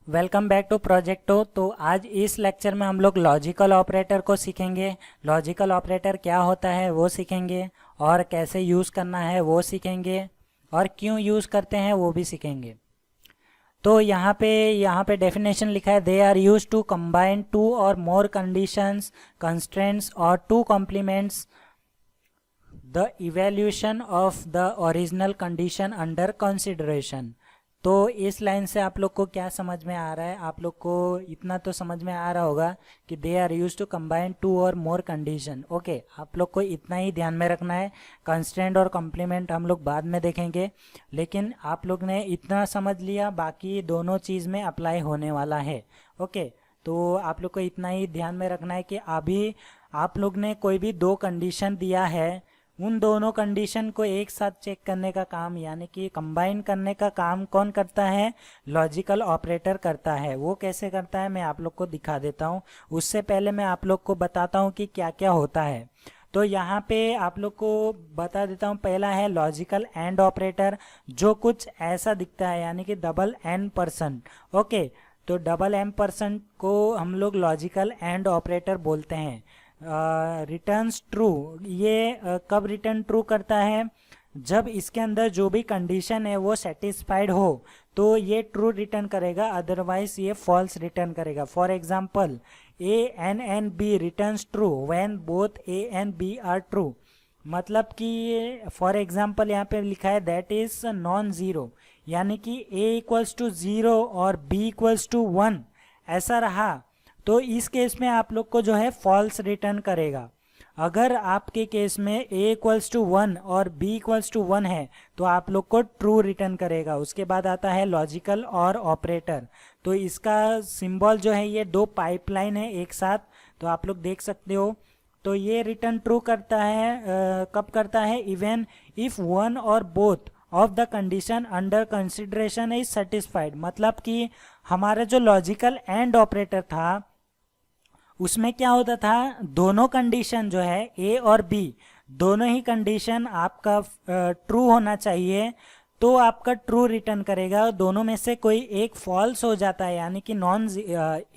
Welcome back to प्रोजेक्टो। तो आज इस लेक्चर में हम लोग लॉजिकल ऑपरेटर को सीखेंगे। लॉजिकल ऑपरेटर क्या होता है वो सीखेंगे, और कैसे यूज़ करना है वो सीखेंगे, और क्यों यूज़ करते हैं वो भी सीखेंगे। तो यहाँ पे डेफिनेशन लिखा है, they are use to combine two or more conditions, constraints or to complements the evaluation of the original condition under consideration. तो इस लाइन से आप लोग को क्या समझ में आ रहा है? आप लोग को इतना तो समझ में आ रहा होगा कि they are use to combine two or more condition. Okay, आप लोग को इतना ही ध्यान में रखना है। कंस्ट्रेंट और कॉम्प्लीमेंट हम लोग बाद में देखेंगे, लेकिन आप लोग ने इतना समझ लिया, बाकी दोनों चीज़ में अप्लाई होने वाला है। ओके, तो आप लोग को इतना ही ध्यान में रखना है कि अभी आप लोग ने कोई भी दो कंडीशन दिया है, उन दोनों कंडीशन को एक साथ चेक करने का काम, यानी कि कंबाइन करने का काम कौन करता है? लॉजिकल ऑपरेटर करता है। वो कैसे करता है मैं आप लोग को दिखा देता हूँ। उससे पहले मैं आप लोग को बताता हूँ कि क्या क्या होता है। तो यहाँ पे आप लोग को बता देता हूँ। पहला है लॉजिकल एंड ऑपरेटर, जो कुछ ऐसा दिखता है, यानी कि डबल एन परसेंट। ओके, तो डबल एम परसेंट को हम लोग लॉजिकल एंड ऑपरेटर बोलते हैं। रिटर्न्स ट्रू, ये कब रिटर्न ट्रू करता है? जब इसके अंदर जो भी कंडीशन है वो सेटिस्फाइड हो तो ये ट्रू रिटर्न करेगा, अदरवाइज ये फॉल्स रिटर्न करेगा। For example, A and B returns true when both A and B are true. मतलब कि फॉर एग्जांपल यहाँ पे लिखा है दैट इज नॉन ज़ीरो, यानी कि ए इक्वल्स टू ज़ीरो और बी इक्वल्स टू वन ऐसा रहा, तो इस केस में आप लोग को जो है फॉल्स रिटर्न करेगा। अगर आपके केस में a इक्वल्स टू वन और b इक्वल्स टू वन है तो आप लोग को ट्रू रिटर्न करेगा। उसके बाद आता है लॉजिकल और ऑपरेटर। तो इसका सिंबल जो है, ये दो पाइपलाइन है एक साथ, तो आप लोग देख सकते हो। तो ये रिटर्न ट्रू करता है कब करता है? इवन इफ वन और both of the condition under consideration is satisfied. मतलब कि हमारा जो लॉजिकल एंड ऑपरेटर था उसमें क्या होता था, दोनों कंडीशन जो है ए और बी, दोनों ही कंडीशन आपका ट्रू होना चाहिए, तो आपका ट्रू रिटर्न करेगा। दोनों में से कोई एक फॉल्स हो जाता है, यानी कि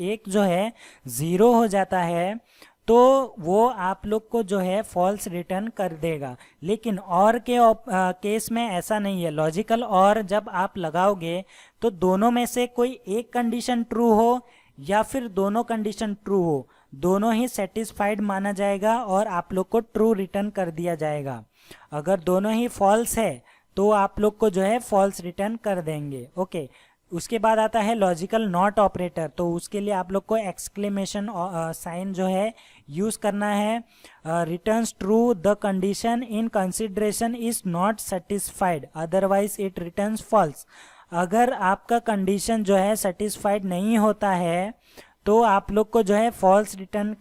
एक जो है ज़ीरो हो जाता है, तो वो आप लोग को जो है फॉल्स रिटर्न कर देगा। लेकिन और के केस में ऐसा नहीं है। लॉजिकल और जब आप लगाओगे तो दोनों में से कोई एक कंडीशन ट्रू हो या फिर दोनों कंडीशन ट्रू हो, दोनों ही सेटिस्फाइड माना जाएगा और आप लोग को ट्रू रिटर्न कर दिया जाएगा। अगर दोनों ही फॉल्स है तो आप लोग को जो है फॉल्स रिटर्न कर देंगे। ओके, उसके बाद आता है लॉजिकल नॉट ऑपरेटर। तो उसके लिए आप लोग को एक्सक्लेमेशन साइन जो है यूज़ करना है। Returns true the condition in consideration is not satisfied, otherwise it returns false. अगर आपका कंडीशन जो है सेटिस्फाइड नहीं होता है तो आप लोग को जो है फॉल्स रिटर्न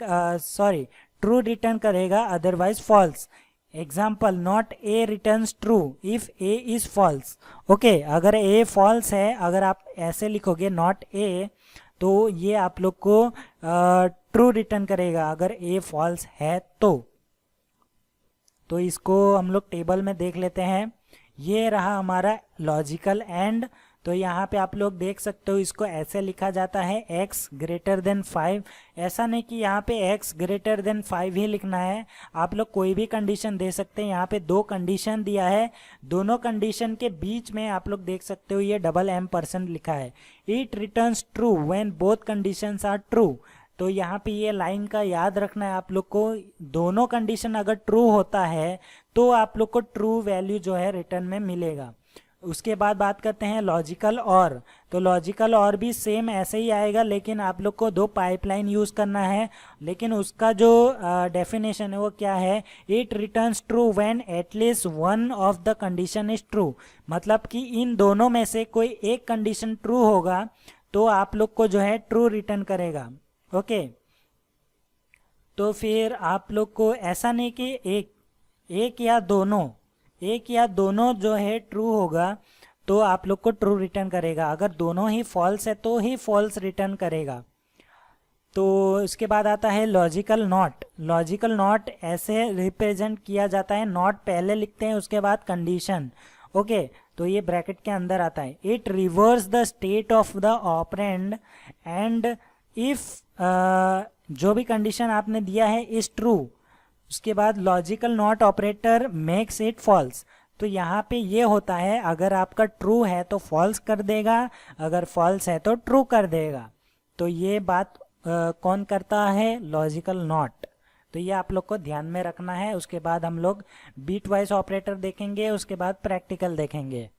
ट्रू रिटर्न करेगा, otherwise false. Example, not A returns true if A is false. Okay, अगर ए फॉल्स है, अगर आप ऐसे लिखोगे नॉट ए, तो ये आप लोग को ट्रू रिटर्न करेगा अगर ए फॉल्स है तो इसको हम लोग टेबल में देख लेते हैं। ये रहा हमारा लॉजिकल एंड। तो यहाँ पे आप लोग देख सकते हो, इसको ऐसे लिखा जाता है x ग्रेटर देन 5। ऐसा नहीं कि यहाँ पे x ग्रेटर देन 5 ही लिखना है, आप लोग कोई भी कंडीशन दे सकते हैं। यहाँ पे दो कंडीशन दिया है, दोनों कंडीशन के बीच में आप लोग देख सकते हो ये डबल एम परसेंट लिखा है। It returns true when both conditions are true. तो यहाँ पे ये लाइन का याद रखना है आप लोग को। दोनों कंडीशन अगर ट्रू होता है तो आप लोग को ट्रू वैल्यू जो है रिटर्न में मिलेगा। उसके बाद बात करते हैं लॉजिकल और। तो लॉजिकल और भी सेम ऐसे ही आएगा, लेकिन आप लोग को दो पाइपलाइन यूज़ करना है। लेकिन उसका जो डेफिनेशन है वो क्या है? It returns true when at least one of the condition is true. मतलब कि इन दोनों में से कोई एक कंडीशन ट्रू होगा तो आप लोग को जो है ट्रू रिटर्न करेगा। ओके, तो फिर आप लोग को ऐसा नहीं कि एक या दोनों जो है ट्रू होगा तो आप लोग को ट्रू रिटर्न करेगा। अगर दोनों ही फॉल्स है तो ही फॉल्स रिटर्न करेगा। तो इसके बाद आता है लॉजिकल नॉट। लॉजिकल नॉट ऐसे रिप्रेजेंट किया जाता है, नॉट पहले लिखते हैं उसके बाद कंडीशन। ओके, तो ये ब्रैकेट के अंदर आता है। It reverse the state of the operand and if जो भी कंडीशन आपने दिया है इज ट्रू, उसके बाद logical not operator makes it falls. तो यहाँ पे ये होता है, अगर आपका ट्रू है तो फॉल्स कर देगा, अगर फॉल्स है तो ट्रू कर देगा। तो ये बात कौन करता है? Logical not. तो ये आप लोग को ध्यान में रखना है। उसके बाद हम लोग बीट वाइज ऑपरेटर देखेंगे, उसके बाद प्रैक्टिकल देखेंगे।